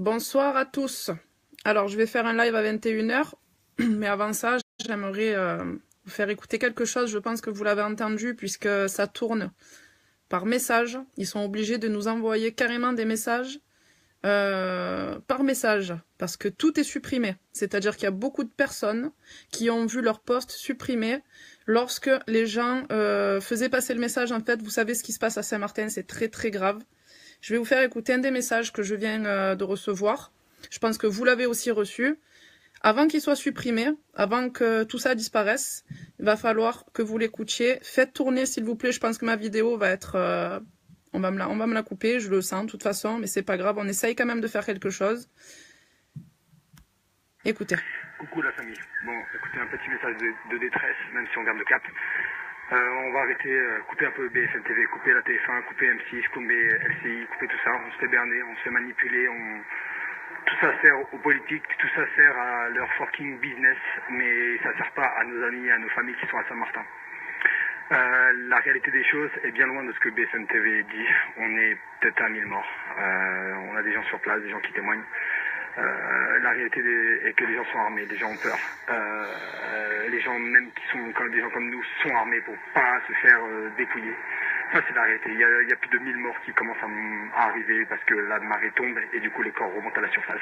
Bonsoir à tous. Alors, je vais faire un live à 21h, mais avant ça, j'aimerais vous faire écouter quelque chose. Je pense que vous l'avez entendu puisque ça tourne par message. Ils sont obligés de nous envoyer carrément des messages par message parce que tout est supprimé. C'est-à-dire qu'il y a beaucoup de personnes qui ont vu leur post supprimé lorsque les gens faisaient passer le message. En fait, vous savez ce qui se passe à Saint-Martin, c'est très très grave. Je vais vous faire écouter un des messages que je viens de recevoir. Je pense que vous l'avez aussi reçu. Avant qu'il soit supprimé, avant que tout ça disparaisse, il va falloir que vous l'écoutiez. Faites tourner, s'il vous plaît. Je pense que ma vidéo va être... on va me la couper, je le sens de toute façon, mais c'est pas grave. On essaye quand même de faire quelque chose. Écoutez. Coucou la famille. Bon, écoutez, un petit message de détresse, même si on garde le cap. On va arrêter, couper un peu BFM TV, couper la TF1, couper M6, couper LCI, couper tout ça. On se fait berner, on se fait manipuler, tout ça sert aux politiques, tout ça sert à leur fucking business, mais ça sert pas à nos amis, à nos familles qui sont à Saint-Martin. La réalité des choses est bien loin de ce que BFM TV dit. On est peut-être à 1000 morts. On a des gens sur place, des gens qui témoignent. La réalité est que les gens sont armés, les gens ont peur. Les gens même qui sont comme des gens comme nous sont armés pour pas se faire dépouiller. Ça c'est la réalité. Il y a plus de 1000 morts qui commencent à arriver parce que la marée tombe et du coup les corps remontent à la surface.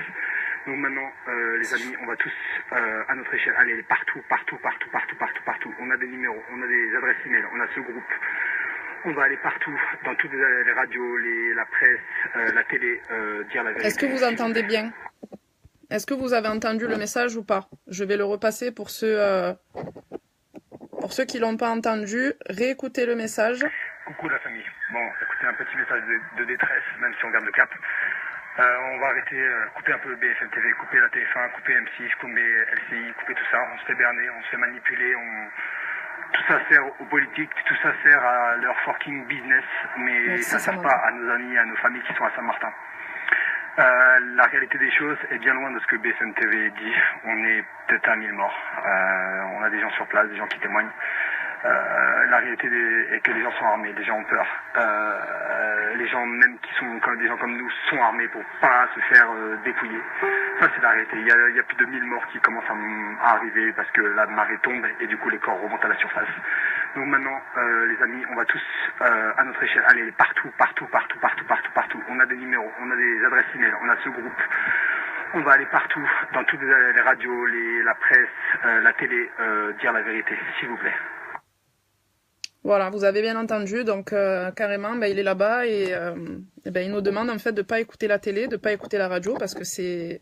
Donc maintenant les amis, on va tous à notre échelle aller partout. On a des numéros, on a des adresses email, on a ce groupe. On va aller partout, dans toutes les radios, la presse, la télé, dire la vérité. Est-ce que vous entendez bien ? Est-ce que vous avez entendu le message ou pas ? Je vais le repasser pour ceux qui l'ont pas entendu. Réécoutez le message. Coucou la famille. Bon, écoutez, un petit message de détresse, même si on garde le cap. On va arrêter, couper un peu BFM TV, couper la TF1, couper M6, couper LCI, couper tout ça. On se fait berner, on se fait manipuler, tout ça sert aux politiques, tout ça sert à leur fucking business, mais ça sert pas à nos amis, à nos familles qui sont à Saint-Martin. La réalité des choses est bien loin de ce que BFM TV dit. On est peut-être à 1000 morts. On a des gens sur place, des gens qui témoignent. La réalité est que les gens sont armés, les gens ont peur. Les gens même qui sont comme des gens comme nous sont armés pour pas se faire dépouiller. Ça c'est la réalité. Il y a plus de 1000 morts qui commencent à arriver parce que la marée tombe et du coup les corps remontent à la surface. Donc maintenant les amis, on va tous à notre échelle aller partout. On a des numéros, on a des adresses email, on a ce groupe. On va aller partout, dans toutes les radios, la presse, la télé, dire la vérité, s'il vous plaît. Voilà, vous avez bien entendu, donc carrément, il est là-bas et il nous demande en fait de pas écouter la télé, de pas écouter la radio parce que c'est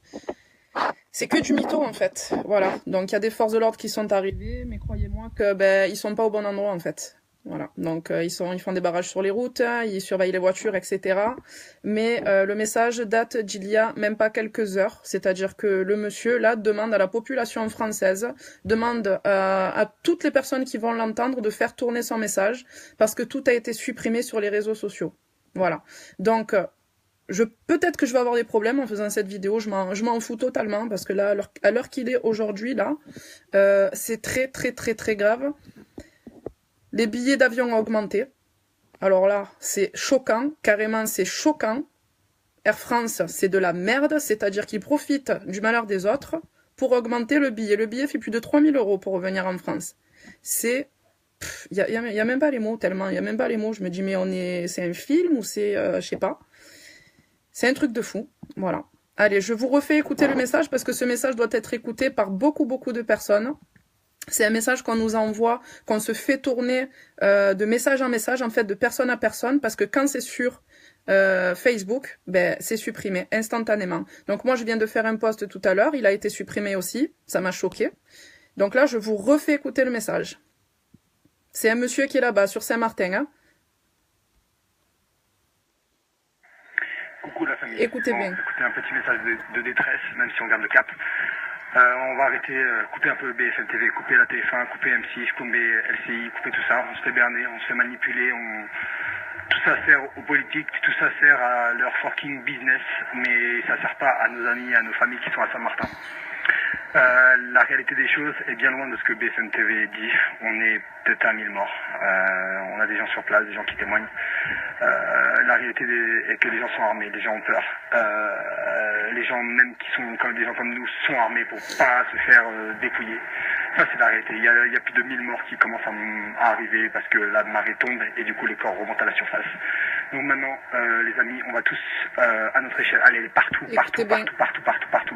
que du mytho en fait. Voilà, donc il y a des forces de l'ordre qui sont arrivées, mais croyez-moi que ils sont pas au bon endroit en fait. Voilà, donc ils font des barrages sur les routes, ils surveillent les voitures, etc. Mais le message date d'il y a même pas quelques heures, c'est-à-dire que le monsieur là demande à la population française, demande à toutes les personnes qui vont l'entendre de faire tourner son message parce que tout a été supprimé sur les réseaux sociaux. Voilà, donc peut-être que je vais avoir des problèmes en faisant cette vidéo, je m'en fous totalement parce que là, à l'heure qu'il est aujourd'hui là, c'est très très très très grave. Les billets d'avion ont augmenté. Alors là, c'est choquant. Carrément, c'est choquant. Air France, c'est de la merde. C'est-à-dire qu'ils profitent du malheur des autres pour augmenter le billet. Le billet fait plus de 3000 € pour revenir en France. C'est... Il y a même pas les mots, tellement. Il y a même pas les mots. Je me dis, mais c'est un film ou c'est... je sais pas. C'est un truc de fou. Voilà. Allez, je vous refais écouter le message parce que ce message doit être écouté par beaucoup de personnes. C'est un message qu'on nous envoie, qu'on se fait tourner de message en message, en fait, de personne à personne, parce que quand c'est sur Facebook, c'est supprimé instantanément. Donc moi, je viens de faire un post tout à l'heure, il a été supprimé aussi, ça m'a choqué. Donc là, je vous refais écouter le message. C'est un monsieur qui est là-bas, sur Saint-Martin. Hein. Coucou la famille. Écoutez bien. Écoutez, un petit message de détresse, même si on garde le cap. On va arrêter, couper un peu BFM TV, couper la TF1, couper M6, couper LCI, couper tout ça. On se fait berner, on se fait manipuler, tout ça sert aux politiques, tout ça sert à leur fucking business, mais ça sert pas à nos amis, à nos familles qui sont à Saint-Martin. La réalité des choses est bien loin de ce que BFM TV dit. On est peut-être à 1000 morts. On a des gens sur place, des gens qui témoignent. La réalité est que les gens sont armés, les gens ont peur. les gens même qui sont comme des gens comme nous sont armés pour pas se faire dépouiller. Ça c'est la réalité. Il y a plus de 1000 morts qui commencent à arriver parce que la marée tombe et du coup les corps remontent à la surface. Donc maintenant les amis, on va tous à notre échelle aller partout.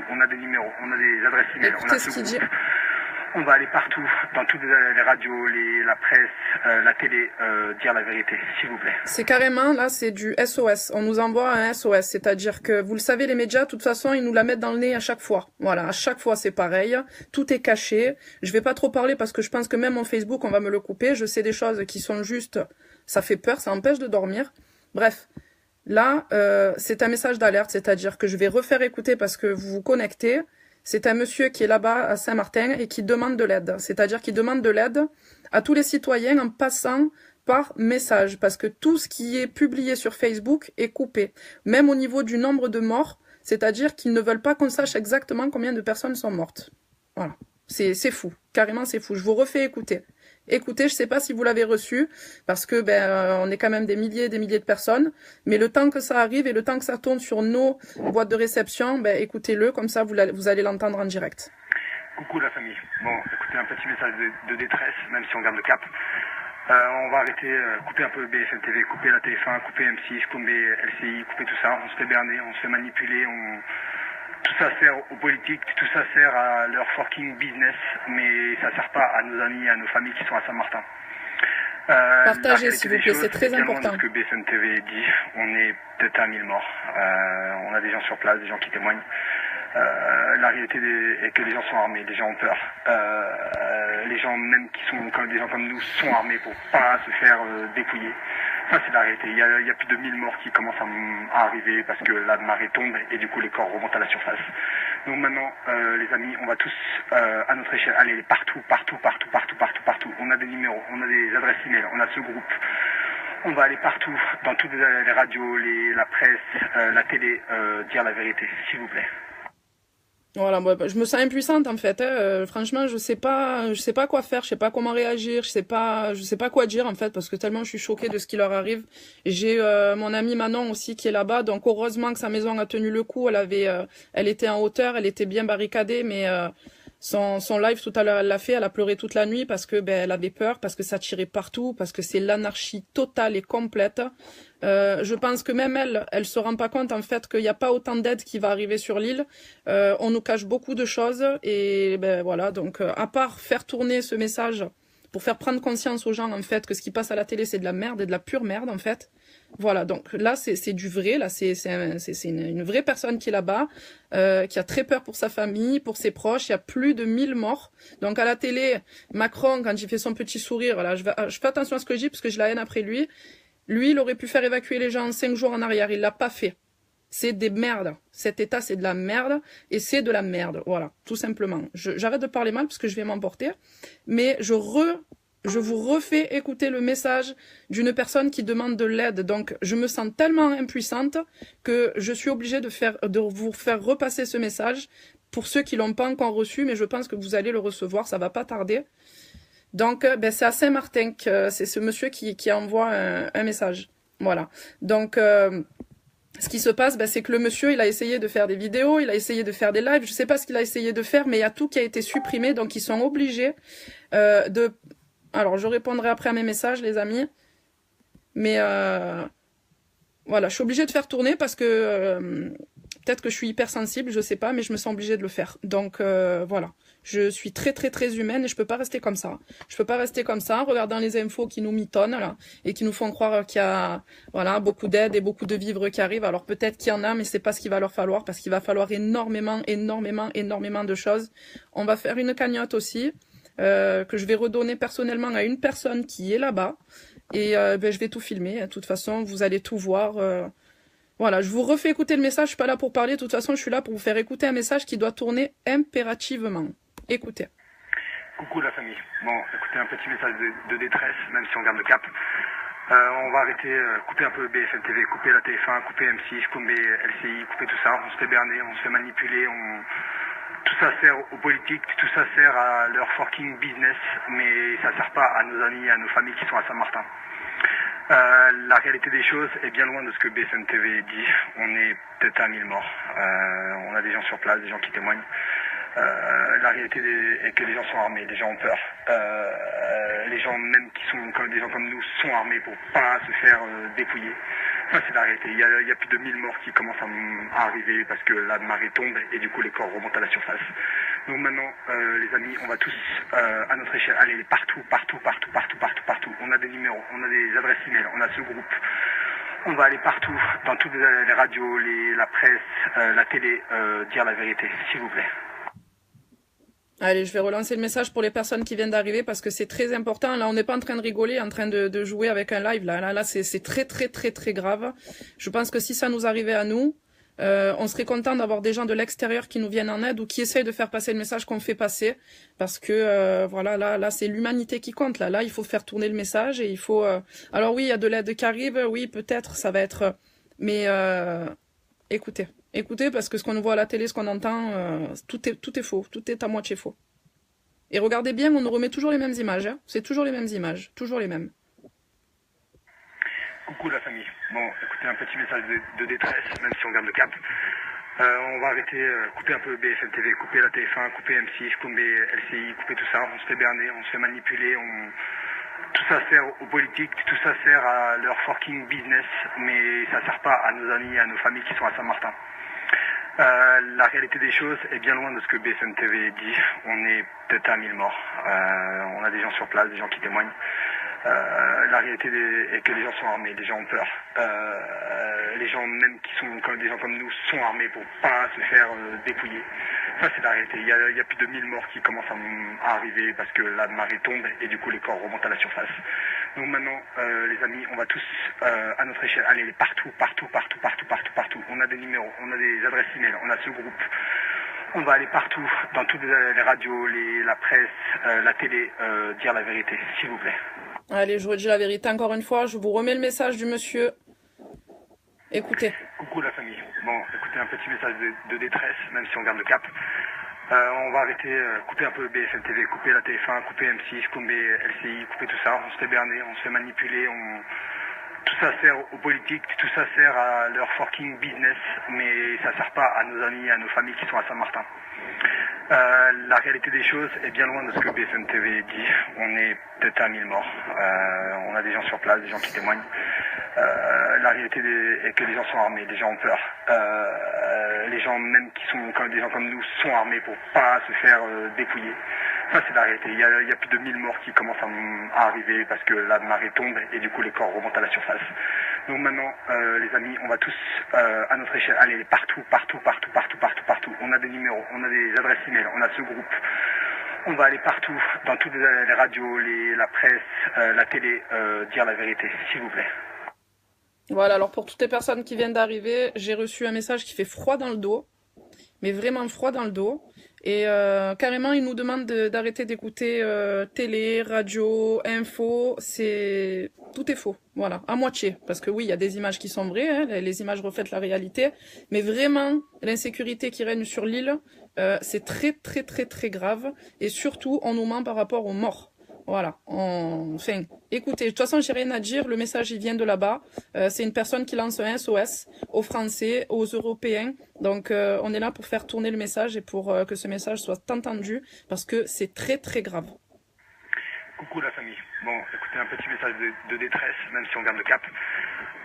On a des numéros, on a des adresses email, on a ce groupe. On va aller partout, dans toutes les radios, la presse, la télé, dire la vérité, s'il vous plaît. C'est carrément, là, c'est du SOS. On nous envoie un SOS, c'est-à-dire que, vous le savez, les médias, de toute façon, ils nous la mettent dans le nez à chaque fois. Voilà, à chaque fois, c'est pareil. Tout est caché. Je vais pas trop parler parce que je pense que même en Facebook, on va me le couper. Je sais des choses qui sont juste, ça fait peur, ça empêche de dormir. Bref. Là, c'est un message d'alerte, c'est-à-dire que je vais refaire écouter parce que vous vous connectez. C'est un monsieur qui est là-bas à Saint-Martin et qui demande de l'aide. C'est-à-dire qu'il demande de l'aide à tous les citoyens en passant par message. Parce que tout ce qui est publié sur Facebook est coupé. Même au niveau du nombre de morts. C'est-à-dire qu'ils ne veulent pas qu'on sache exactement combien de personnes sont mortes. Voilà. C'est fou. Carrément, c'est fou. Je vous refais écouter. Écoutez, je sais pas si vous l'avez reçu, parce que on est quand même des milliers et des milliers de personnes, mais le temps que ça arrive et le temps que ça tourne sur nos boîtes de réception, écoutez-le, comme ça vous allez l'entendre en direct. Coucou la famille. Bon, écoutez, un petit message de détresse, même si on garde le cap. On va arrêter, couper un peu BFM TV, couper la TF1, couper M6, couper LCI, couper tout ça. On se fait berner, on se fait manipuler, tout ça sert aux politiques, tout ça sert à leur fucking business, mais ça sert pas à nos amis, à nos familles qui sont à Saint-Martin. Partagez s'il vous plaît, c'est très important. Ce que BFM TV dit, on est peut-être à 1000 morts. On a des gens sur place, des gens qui témoignent. La réalité est que les gens sont armés, les gens ont peur. Les gens même qui sont comme des gens comme nous sont armés pour pas se faire dépouiller. Ça c'est la réalité. Il y a plus de 1000 morts qui commencent à arriver parce que la marée tombe et du coup les corps remontent à la surface. Donc maintenant les amis, on va tous à notre échelle aller partout. On a des numéros, on a des adresses email, on a ce groupe. On va aller partout, dans toutes les radios, la presse, la télé, dire la vérité, s'il vous plaît. Voilà, je me sens impuissante en fait. Franchement, je sais pas quoi faire, je sais pas comment réagir, je sais pas quoi dire en fait parce que tellement je suis choquée de ce qui leur arrive. J'ai mon amie Manon aussi qui est là-bas, donc heureusement que sa maison a tenu le coup. Elle était en hauteur, elle était bien barricadée, mais son live tout à l'heure elle l'a fait, elle a pleuré toute la nuit parce que elle avait peur, parce que ça tirait partout, parce que c'est l'anarchie totale et complète. Je pense que même elle se rend pas compte en fait qu'il n'y a pas autant d'aide qui va arriver sur l'île. On nous cache beaucoup de choses et voilà, donc à part faire tourner ce message pour faire prendre conscience aux gens en fait que ce qui passe à la télé c'est de la merde et de la pure merde en fait. Voilà, donc là c'est du vrai, là c'est une vraie personne qui est là-bas, qui a très peur pour sa famille, pour ses proches. Il y a plus de 1000 morts. Donc à la télé, Macron quand il fait son petit sourire, là je fais attention à ce que je dis parce que j'ai la haine après lui. Lui, il aurait pu faire évacuer les gens 5 jours en arrière. Il l'a pas fait. C'est des merdes. Cet état, c'est de la merde. Et c'est de la merde. Voilà, tout simplement. J'arrête de parler mal parce que je vais m'emporter. Mais je vous refais écouter le message d'une personne qui demande de l'aide. Donc, je me sens tellement impuissante que je suis obligée de vous faire repasser ce message pour ceux qui l'ont pas encore reçu. Mais je pense que vous allez le recevoir. Ça va pas tarder. Donc, c'est à Saint-Martin que c'est ce monsieur qui envoie un message. Voilà. Donc, ce qui se passe, c'est que le monsieur, il a essayé de faire des vidéos, il a essayé de faire des lives. Je sais pas ce qu'il a essayé de faire, mais il y a tout qui a été supprimé. Donc, ils sont obligés de... Alors, je répondrai après à mes messages, les amis. Mais voilà, je suis obligée de faire tourner parce que... peut-être que je suis hypersensible, je sais pas, mais je me sens obligée de le faire. Donc, voilà. Je suis très très très humaine et je peux pas rester comme ça. Je peux pas rester comme ça en regardant les infos qui nous mitonnent là et qui nous font croire qu'il y a beaucoup d'aide et beaucoup de vivres qui arrivent. Alors peut-être qu'il y en a, mais c'est pas ce qu'il va leur falloir parce qu'il va falloir énormément de choses. On va faire une cagnotte aussi que je vais redonner personnellement à une personne qui est là-bas et je vais tout filmer. De toute façon, vous allez tout voir. Voilà, je vous refais écouter le message. Je suis pas là pour parler. De toute façon, je suis là pour vous faire écouter un message qui doit tourner impérativement. Écoutez. Coucou la famille. Bon, écoutez, un petit message de détresse, même si on garde le cap. On va arrêter, couper un peu BFM TV, couper la TF1, couper M6, couper LCI, couper tout ça. On se fait berner, on se fait manipuler, tout ça sert aux politiques, tout ça sert à leur fucking business, mais ça sert pas à nos amis, à nos familles qui sont à Saint-Martin. La réalité des choses est bien loin de ce que BFM TV dit. On est peut-être à 1000 morts. On a des gens sur place, des gens qui témoignent. La réalité est que les gens sont armés, les gens ont peur. Les gens même qui sont comme des gens comme nous sont armés pour pas se faire dépouiller. Ça c'est la réalité. Il y a plus de 1000 morts qui commencent à arriver parce que la marée tombe et du coup les corps remontent à la surface. Donc maintenant les amis, on va tous à notre échelle aller partout. On a des numéros, on a des adresses email, on a ce groupe. On va aller partout, dans toutes les radios, la presse, la télé, dire la vérité, s'il vous plaît. Allez, je vais relancer le message pour les personnes qui viennent d'arriver parce que c'est très important. Là, on n'est pas en train de rigoler, en train de jouer avec un live. Là, c'est très grave. Je pense que si ça nous arrivait à nous, on serait content d'avoir des gens de l'extérieur qui nous viennent en aide ou qui essayent de faire passer le message qu'on fait passer. Parce que voilà, là, c'est l'humanité qui compte. Là, il faut faire tourner le message et il faut. Alors oui, il y a de l'aide qui arrive. Oui, peut-être, ça va être. Mais écoutez, parce que ce qu'on voit à la télé, ce qu'on entend, tout est faux, tout est à moitié faux. Et regardez bien, on nous remet toujours les mêmes images, hein. C'est toujours les mêmes images, toujours les mêmes. Coucou la famille. Bon, écoutez, un petit message de détresse, même si on garde le cap. On va arrêter, couper un peu BFM TV, couper la TF1, couper M6, couper LCI, couper tout ça. On se fait berner, on se fait manipuler, tout ça sert aux politiques, tout ça sert à leur fucking business, mais ça sert pas à nos amis, à nos familles qui sont à Saint-Martin. La réalité des choses est bien loin de ce que BFM TV dit. On est peut-être à 1000 morts. On a des gens sur place, des gens qui témoignent. La réalité est que les gens sont armés, les gens ont peur. Les gens même qui sont comme des gens comme nous sont armés pour pas se faire dépouiller. Ça c'est la réalité. Il y a plus de 1000 morts qui commencent à arriver parce que la marée tombe et du coup les corps remontent à la surface. Donc maintenant les amis, on va tous à notre échelle aller partout. On a des numéros, on a des adresses email, on a ce groupe. On va aller partout, dans toutes les radios, la presse, la télé, dire la vérité, s'il vous plaît. Allez, je redis la vérité encore une fois. Je vous remets le message du monsieur. Écoutez. Coucou la famille. Bon, écoutez, un petit message de détresse, même si on garde le cap. On va arrêter, couper un peu BFM TV, couper la TF1, couper M6, couper LCI, couper tout ça. On se fait berner, on se fait manipuler, tout ça sert aux politiques, tout ça sert à leur fucking business, mais ça sert pas à nos amis, à nos familles qui sont à Saint-Martin. La réalité des choses est bien loin de ce que BFM TV dit. On est peut-être à 1000 morts. On a des gens sur place, des gens qui témoignent. La réalité est que les gens sont armés, les gens ont peur. Les gens même qui sont comme des gens comme nous sont armés pour pas se faire dépouiller. Ça c'est la réalité. Il y a plus de 1000 morts qui commencent à arriver parce que la marée tombe et du coup les corps remontent à la surface. Donc maintenant les amis, on va tous à notre échelle aller partout. On a des numéros, on a des adresses email, on a ce groupe. On va aller partout, dans toutes les radios, la presse, la télé, dire la vérité, s'il vous plaît. Voilà, alors pour toutes les personnes qui viennent d'arriver, j'ai reçu un message qui fait froid dans le dos, mais vraiment froid dans le dos. Et carrément, il nous demande d'arrêter d'écouter télé, radio, info. Tout est faux, voilà, à moitié. Parce que oui, il y a des images qui sont vraies, hein, les images reflètent la réalité. Mais vraiment, l'insécurité qui règne sur l'île, c'est très grave. Et surtout, on nous ment par rapport aux morts. Voilà, enfin, écoutez, de toute façon, j'ai rien à dire, le message, il vient de là-bas. C'est une personne qui lance un SOS aux Français, aux Européens. Donc, on est là pour faire tourner le message et pour que ce message soit entendu, parce que c'est très grave. Coucou la famille. Bon, écoutez, un petit message de détresse, même si on garde le cap.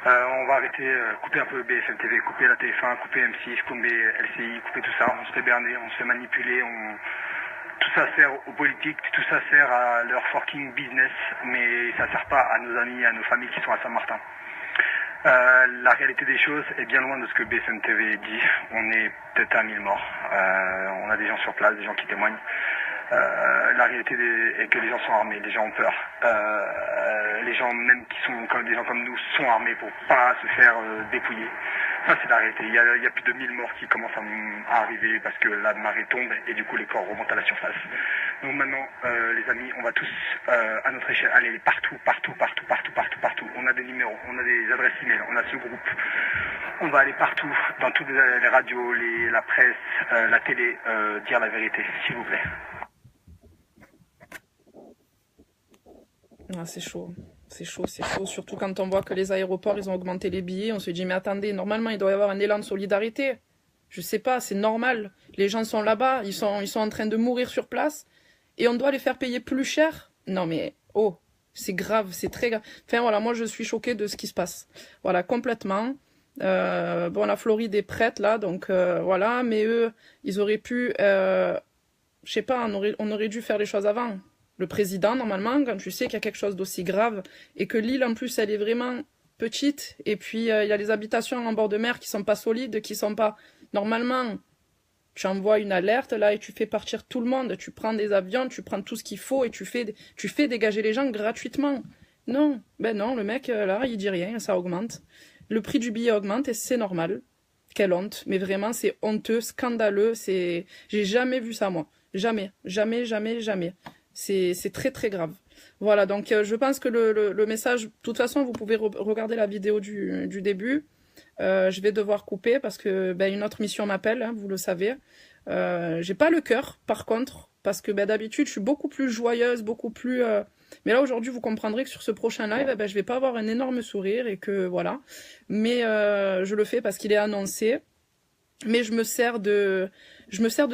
On va arrêter, couper un peu BFM TV, couper la TF1, couper M6, couper LCI, couper tout ça. On se fait berner, on se fait manipuler, tout ça sert aux politiques, tout ça sert à leur fucking business, mais ça sert pas à nos amis, à nos familles qui sont à Saint-Martin. La réalité des choses est bien loin de ce que BFM TV dit. On est peut-être à 1000 morts. On a des gens sur place, des gens qui témoignent. La réalité est que les gens sont armés, les gens ont peur. Les gens même qui sont comme des gens comme nous sont armés pour pas se faire dépouiller. Ça c'est la réalité. Il y a plus de 1000 morts qui commencent à arriver parce que la marée tombe et du coup les corps remontent à la surface. Donc maintenant les amis, on va tous à notre échelle aller partout. On a des numéros, on a des adresses email, on a ce groupe. On va aller partout, dans toutes les radios, la presse, la télé, dire la vérité, s'il vous plaît. Ah, c'est chaud. c'est chaud, surtout quand on voit que les aéroports, ils ont augmenté les billets, on se dit, mais attendez, normalement, il doit y avoir un élan de solidarité. Je sais pas, c'est normal. Les gens sont là-bas, ils sont en train de mourir sur place, et on doit les faire payer plus cher. Non mais, oh, c'est grave, c'est très grave. Enfin voilà, moi je suis choquée de ce qui se passe. Voilà, complètement. Bon, la Floride est prête là, donc voilà, mais eux, ils auraient pu, je sais pas, on aurait dû faire les choses avant. Le président, normalement, quand tu sais qu'il y a quelque chose d'aussi grave, et que l'île en plus, elle est vraiment petite, et puis il y a les habitations en bord de mer qui sont pas solides, qui sont pas... Normalement, tu envoies une alerte là et tu fais partir tout le monde, tu prends des avions, tu prends tout ce qu'il faut et tu fais dégager les gens gratuitement. Non, ben non, le mec là, il dit rien, ça augmente. Le prix du billet augmente et c'est normal. Quelle honte, mais vraiment c'est honteux, scandaleux, j'ai jamais vu ça moi. Jamais, jamais, jamais, jamais. C'est très très grave. Voilà, donc je pense que le message, de toute façon, vous pouvez regarder la vidéo du début. Je vais devoir couper parce que ben, une autre mission m'appelle, hein, vous le savez. J'ai pas le cœur, par contre, parce que ben, d'habitude, je suis beaucoup plus joyeuse, beaucoup plus... Mais là, aujourd'hui, vous comprendrez que sur ce prochain live, ben, je vais pas avoir un énorme sourire et que voilà. Mais je le fais parce qu'il est annoncé. Mais je me sers de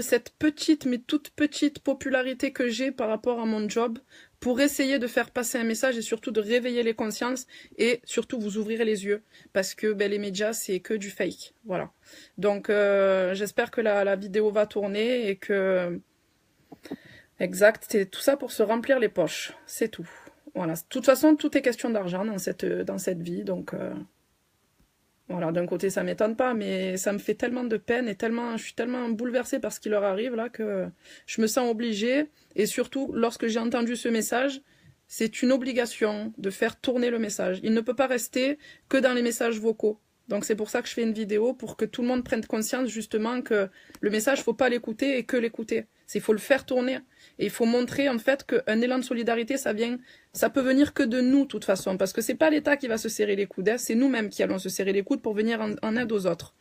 cette petite, mais toute petite popularité que j'ai par rapport à mon job pour essayer de faire passer un message et surtout de réveiller les consciences et surtout vous ouvrir les yeux parce que ben, les médias c'est que du fake, voilà. Donc j'espère que la vidéo va tourner et que exact, c'est tout ça pour se remplir les poches, c'est tout. Voilà, de toute façon tout est question d'argent dans cette vie, donc voilà, d'un côté ça m'étonne pas, mais ça me fait tellement de peine et je suis tellement bouleversée par ce qui leur arrive là que je me sens obligée. Et surtout, lorsque j'ai entendu ce message, c'est une obligation de faire tourner le message. Il ne peut pas rester que dans les messages vocaux. Donc c'est pour ça que je fais une vidéo, pour que tout le monde prenne conscience justement que le message, faut pas l'écouter et que l'écouter. Il faut le faire tourner. Et il faut montrer en fait qu'un élan de solidarité, ça peut venir que de nous de toute façon. Parce que c'est pas l'État qui va se serrer les coudes, hein, c'est nous-mêmes qui allons se serrer les coudes pour venir en aide aux autres.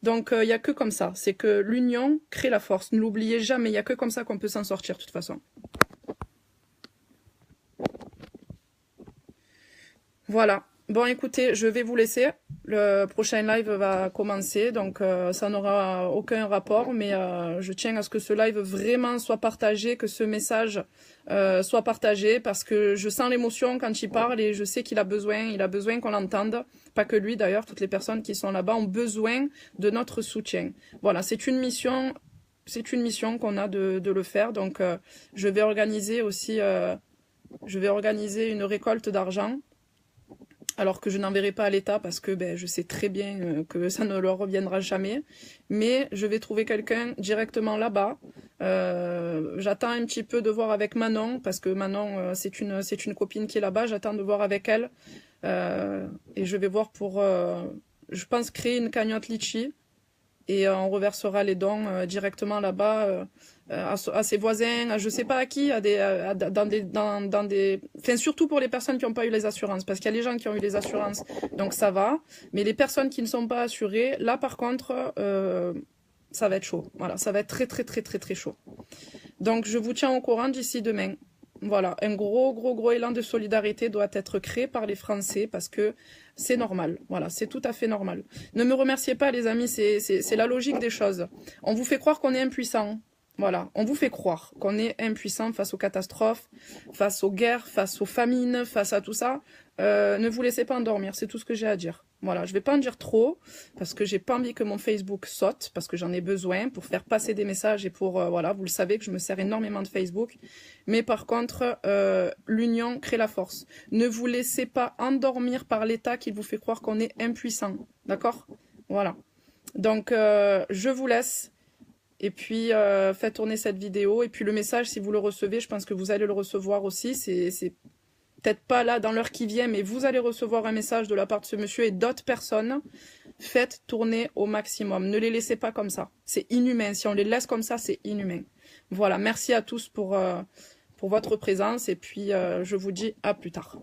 Donc il y a que comme ça. C'est que l'union crée la force. Ne l'oubliez jamais, il y a que comme ça qu'on peut s'en sortir de toute façon. Voilà. Bon, écoutez, je vais vous laisser. Le prochain live va commencer, donc ça n'aura aucun rapport, mais je tiens à ce que ce live vraiment soit partagé, que ce message soit partagé, parce que je sens l'émotion quand il parle et je sais qu'il a besoin qu'on l'entende. Pas que lui d'ailleurs, toutes les personnes qui sont là-bas ont besoin de notre soutien. Voilà, c'est une mission qu'on a de le faire, donc je vais organiser aussi, une récolte d'argent. Alors que je n'enverrai pas à l'État parce que ben, je sais très bien que ça ne leur reviendra jamais. Mais je vais trouver quelqu'un directement là-bas. J'attends un petit peu de voir avec Manon, parce que Manon, c'est une copine qui est là-bas. J'attends de voir avec elle. Et je vais voir pour, je pense, créer une cagnotte litchi. Et on reversera les dons directement là-bas à ses voisins, je sais pas à qui, dans des... Enfin, surtout pour les personnes qui n'ont pas eu les assurances, parce qu'il y a les gens qui ont eu les assurances, donc ça va. Mais les personnes qui ne sont pas assurées, là par contre, ça va être chaud. Voilà, ça va être très très très très très chaud. Donc je vous tiens au courant d'ici demain. Voilà, un gros élan de solidarité doit être créé par les Français parce que c'est normal. Voilà, c'est tout à fait normal. Ne me remerciez pas les amis, c'est la logique des choses. On vous fait croire qu'on est impuissant. Voilà, on vous fait croire qu'on est impuissant face aux catastrophes, face aux guerres, face aux famines, face à tout ça. Ne vous laissez pas endormir, c'est tout ce que j'ai à dire. Voilà, je vais pas en dire trop, parce que j'ai pas envie que mon Facebook saute, parce que j'en ai besoin pour faire passer des messages et pour, voilà, vous le savez que je me sers énormément de Facebook. Mais par contre, l'union crée la force. Ne vous laissez pas endormir par l'État qui vous fait croire qu'on est impuissant, d'accord? Voilà. Donc, je vous laisse. Et puis, faites tourner cette vidéo. Et puis, le message, si vous le recevez, je pense que vous allez le recevoir aussi. C'est peut-être pas là dans l'heure qui vient, mais vous allez recevoir un message de la part de ce monsieur et d'autres personnes. Faites tourner au maximum. Ne les laissez pas comme ça. C'est inhumain. Si on les laisse comme ça, c'est inhumain. Voilà. Merci à tous pour votre présence. Et puis, je vous dis à plus tard.